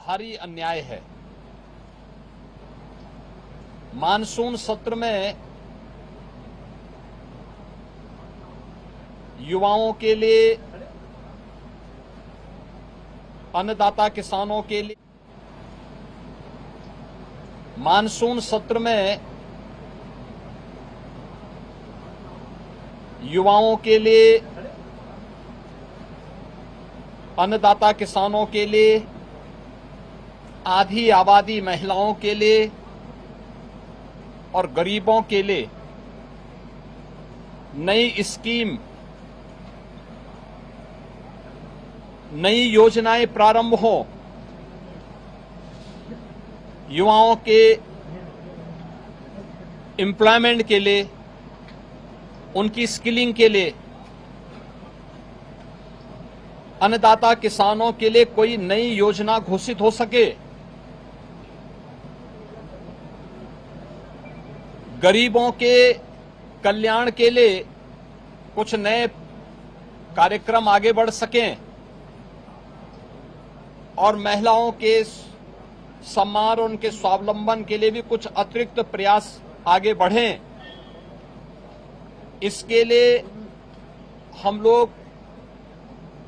भारी अन्याय है। मानसून सत्र में युवाओं के लिए, अन्नदाता किसानों के लिए, मानसून सत्र में युवाओं के लिए, अन्नदाता किसानों के लिए, आधी आबादी महिलाओं के लिए और गरीबों के लिए नई स्कीम, नई योजनाएं प्रारंभ हो, युवाओं के एम्प्लॉयमेंट के लिए, उनकी स्किलिंग के लिए, अन्नदाता किसानों के लिए कोई नई योजना घोषित हो सके, गरीबों के कल्याण के लिए कुछ नए कार्यक्रम आगे बढ़ सकें और महिलाओं के सम्मान और उनके स्वावलंबन के लिए भी कुछ अतिरिक्त प्रयास आगे बढ़ें। इसके लिए हम लोग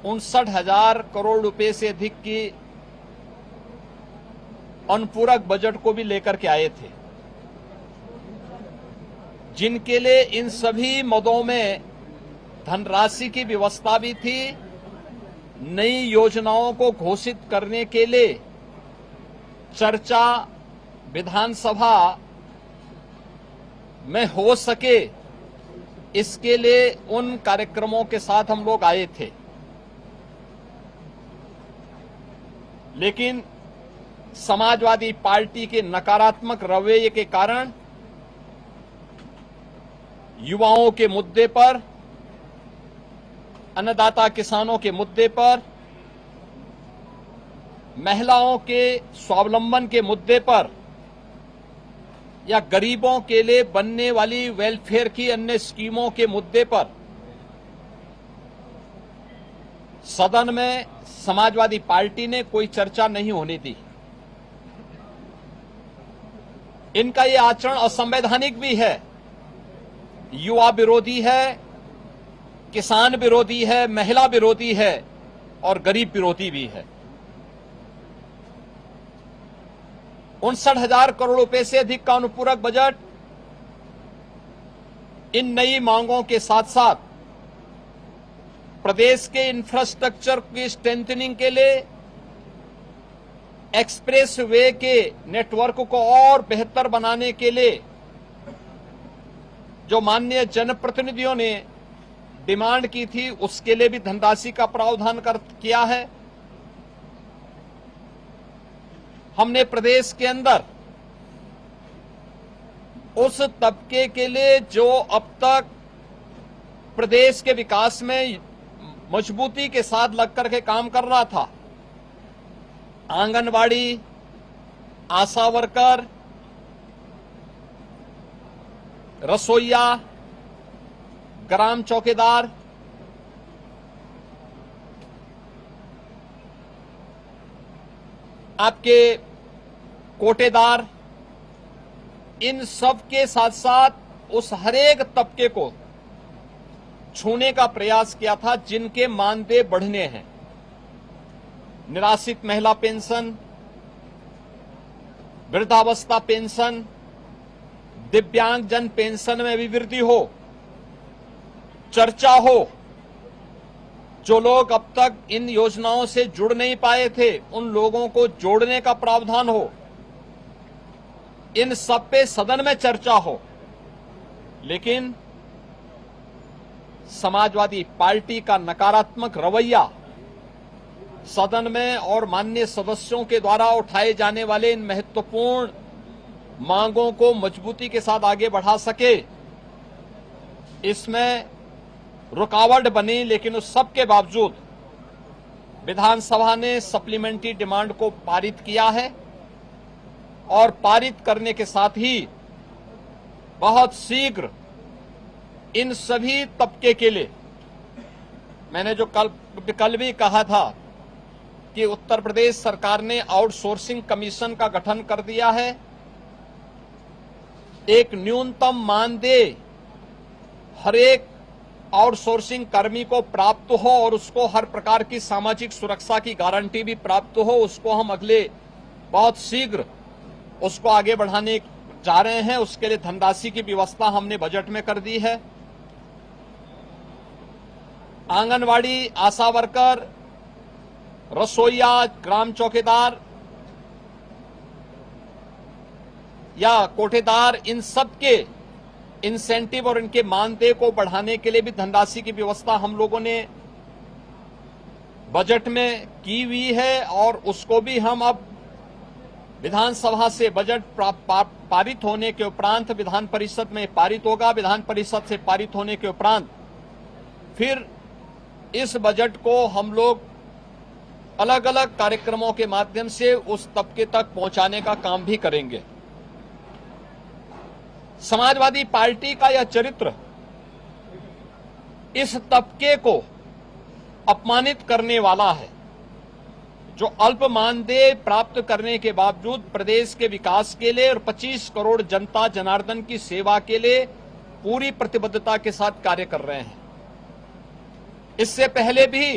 59,000 करोड़ रुपए से अधिक की अनुपूरक बजट को भी लेकर के आए थे, जिनके लिए इन सभी मदों में धनराशि की व्यवस्था भी थी। नई योजनाओं को घोषित करने के लिए चर्चा विधानसभा में हो सके, इसके लिए उन कार्यक्रमों के साथ हम लोग आए थे। लेकिन समाजवादी पार्टी के नकारात्मक रवैये के कारण युवाओं के मुद्दे पर, अन्नदाता किसानों के मुद्दे पर, महिलाओं के स्वावलंबन के मुद्दे पर या गरीबों के लिए बनने वाली वेलफेयर की अन्य स्कीमों के मुद्दे पर सदन में समाजवादी पार्टी ने कोई चर्चा नहीं होने दी। इनका ये आचरण असंवैधानिक भी है, युवा विरोधी है, किसान विरोधी है, महिला विरोधी है और गरीब विरोधी भी है। 59,000 करोड़ रुपए से अधिक का अनुपूरक बजट इन नई मांगों के साथ साथ प्रदेश के इंफ्रास्ट्रक्चर की स्ट्रेंथनिंग के लिए, एक्सप्रेस वे के नेटवर्क को और बेहतर बनाने के लिए जो माननीय जनप्रतिनिधियों ने डिमांड की थी, उसके लिए भी धनराशि का प्रावधान किया है। हमने प्रदेश के अंदर उस तबके के लिए जो अब तक प्रदेश के विकास में मजबूती के साथ लगकर के काम कर रहा था, आंगनवाड़ी, आशा वर्कर, रसोइया, ग्राम चौकीदार, आपके कोटेदार, इन सब के साथ साथ उस हरेक तबके को छूने का प्रयास किया था जिनके मानदेय बढ़ने हैं। निराश्रित महिला पेंशन, वृद्धावस्था पेंशन, दिव्यांगजन पेंशन में भी वृद्धि हो, चर्चा हो। जो लोग अब तक इन योजनाओं से जुड़ नहीं पाए थे, उन लोगों को जोड़ने का प्रावधान हो। इन सब पे सदन में चर्चा हो। लेकिन समाजवादी पार्टी का नकारात्मक रवैया सदन में और माननीय सदस्यों के द्वारा उठाए जाने वाले इन महत्वपूर्ण मांगों को मजबूती के साथ आगे बढ़ा सके, इसमें रुकावट बनी। लेकिन उस सब के बावजूद विधानसभा ने सप्लीमेंट्री डिमांड को पारित किया है और पारित करने के साथ ही बहुत शीघ्र इन सभी तबके के लिए, मैंने जो कल भी कहा था कि उत्तर प्रदेश सरकार ने आउटसोर्सिंग कमीशन का गठन कर दिया है। एक न्यूनतम मानदेय हर एक आउटसोर्सिंग कर्मी को प्राप्त हो और उसको हर प्रकार की सामाजिक सुरक्षा की गारंटी भी प्राप्त हो, उसको हम अगले बहुत शीघ्र उसको आगे बढ़ाने जा रहे हैं। उसके लिए धनराशि की व्यवस्था हमने बजट में कर दी है। आंगनवाड़ी, आशा वर्कर, रसोईया, ग्राम चौकीदार या कोठेदार, इन सब के इंसेंटिव और इनके मानदेय को बढ़ाने के लिए भी धनराशि की व्यवस्था हम लोगों ने बजट में की हुई है और उसको भी हम अब विधानसभा से बजट पारित होने के उपरांत विधान परिषद में पारित होगा। विधान परिषद से पारित होने के उपरांत फिर इस बजट को हम लोग अलग अलग कार्यक्रमों के माध्यम से उस तबके तक पहुंचाने का काम भी करेंगे। समाजवादी पार्टी का यह चरित्र इस तबके को अपमानित करने वाला है, जो अल्प मानदेय प्राप्त करने के बावजूद प्रदेश के विकास के लिए और 25 करोड़ जनता जनार्दन की सेवा के लिए पूरी प्रतिबद्धता के साथ कार्य कर रहे हैं। इससे पहले भी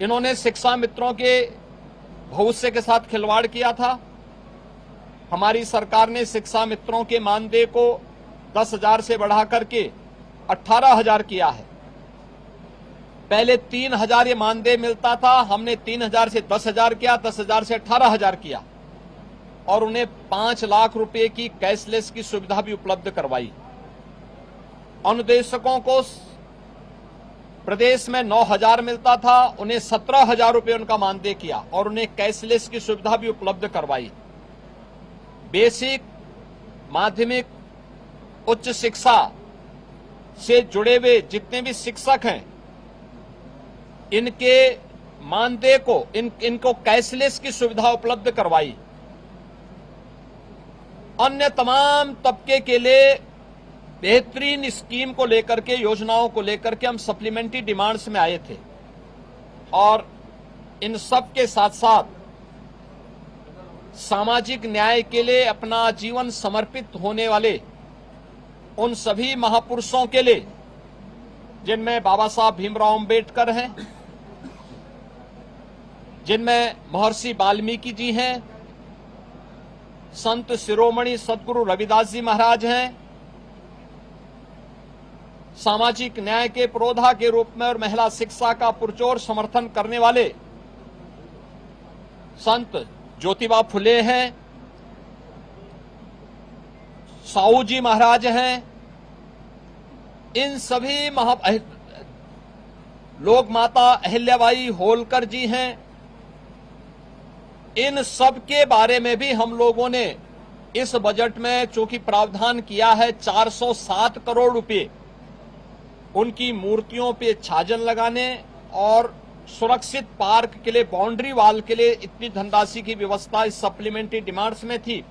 इन्होंने शिक्षा मित्रों के भविष्य के साथ खिलवाड़ किया था। हमारी सरकार ने शिक्षा मित्रों के मानदेय को 10,000 से बढ़ाकर के 18,000 किया है। पहले 3,000 ये मानदेय मिलता था, हमने 3,000 से 10,000 किया, 10,000 से 18,000 किया और उन्हें 5 लाख रुपए की कैशलेस की सुविधा भी उपलब्ध करवाई। अनुदेशकों को प्रदेश में 9,000 मिलता था, उन्हें 17,000 रुपए उनका मानदेय किया और उन्हें कैशलेस की सुविधा भी उपलब्ध करवाई। बेसिक, माध्यमिक, उच्च शिक्षा से जुड़े हुए जितने भी शिक्षक हैं, इनके मानदेय को इनको कैशलेस की सुविधा उपलब्ध करवाई। अन्य तमाम तबके के लिए बेहतरीन स्कीम को लेकर के, योजनाओं को लेकर के हम सप्लीमेंट्री डिमांड्स में आए थे और इन सब के साथ साथ सामाजिक न्याय के लिए अपना जीवन समर्पित होने वाले उन सभी महापुरुषों के लिए, जिनमें बाबा साहब भीमराव अंबेडकर हैं, जिनमें महर्षि वाल्मीकि जी हैं, संत शिरोमणि सदगुरु रविदास जी महाराज हैं, सामाजिक न्याय के पुरोधा के रूप में और महिला शिक्षा का पुरजोर समर्थन करने वाले संत ज्योतिबा फुले हैं, साहू जी महाराज हैं। इन सभी लोक माता अहिल्याबाई होलकर जी हैं। इन सब के बारे में भी हम लोगों ने इस बजट में चूंकि प्रावधान किया है 407 करोड़ रुपए उनकी मूर्तियों पे छाजन लगाने और सुरक्षित पार्क के लिए, बाउंड्री वाल के लिए इतनी धनराशि की व्यवस्था इस सप्लीमेंट्री डिमांड्स में थी,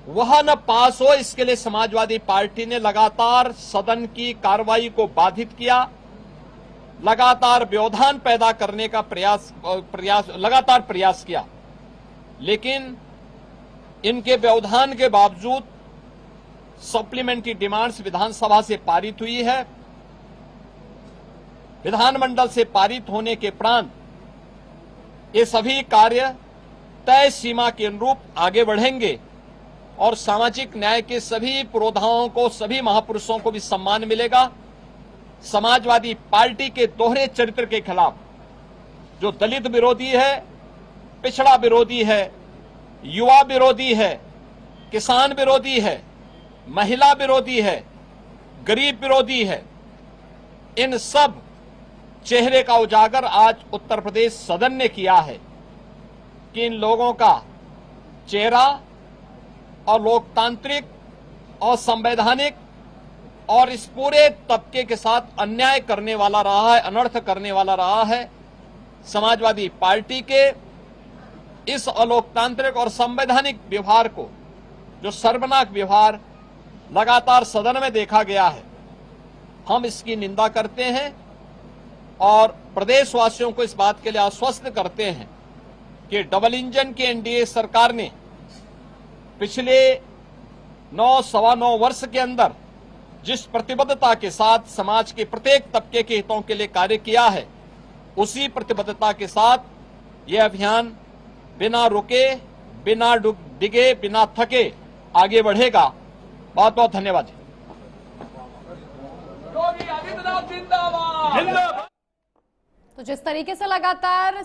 वह न पास हो, इसके लिए समाजवादी पार्टी ने लगातार सदन की कार्रवाई को बाधित किया, लगातार व्यवधान पैदा करने का लगातार प्रयास किया। लेकिन इनके व्यवधान के बावजूद सप्लीमेंट्री डिमांड्स विधानसभा से पारित हुई है। विधानमंडल से पारित होने के उपरांत ये सभी कार्य तय सीमा के अनुरूप आगे बढ़ेंगे और सामाजिक न्याय के सभी पुरोधाओं को, सभी महापुरुषों को भी सम्मान मिलेगा। समाजवादी पार्टी के दोहरे चरित्र के खिलाफ, जो दलित विरोधी है, पिछड़ा विरोधी है, युवा विरोधी है, किसान विरोधी है, महिला विरोधी है, गरीब विरोधी है, इन सब चेहरे का उजागर आज उत्तर प्रदेश सदन ने किया है कि इन लोगों का चेहरा और लोकतांत्रिक और संवैधानिक और इस पूरे तबके के साथ अन्याय करने वाला रहा है, अनर्थ करने वाला रहा है। समाजवादी पार्टी के इस अलोकतांत्रिक और संवैधानिक व्यवहार को, जो शर्मनाक व्यवहार लगातार सदन में देखा गया है, हम इसकी निंदा करते हैं और प्रदेशवासियों को इस बात के लिए आश्वस्त करते हैं कि डबल इंजन की एनडीए सरकार ने पिछले 9-9.25 वर्ष के अंदर जिस प्रतिबद्धता के साथ समाज के प्रत्येक तबके के हितों के लिए कार्य किया है, उसी प्रतिबद्धता के साथ यह अभियान बिना रुके, बिना डिगे, बिना थके आगे बढ़ेगा। बहुत बहुत धन्यवाद। तो जिस तरीके से लगातार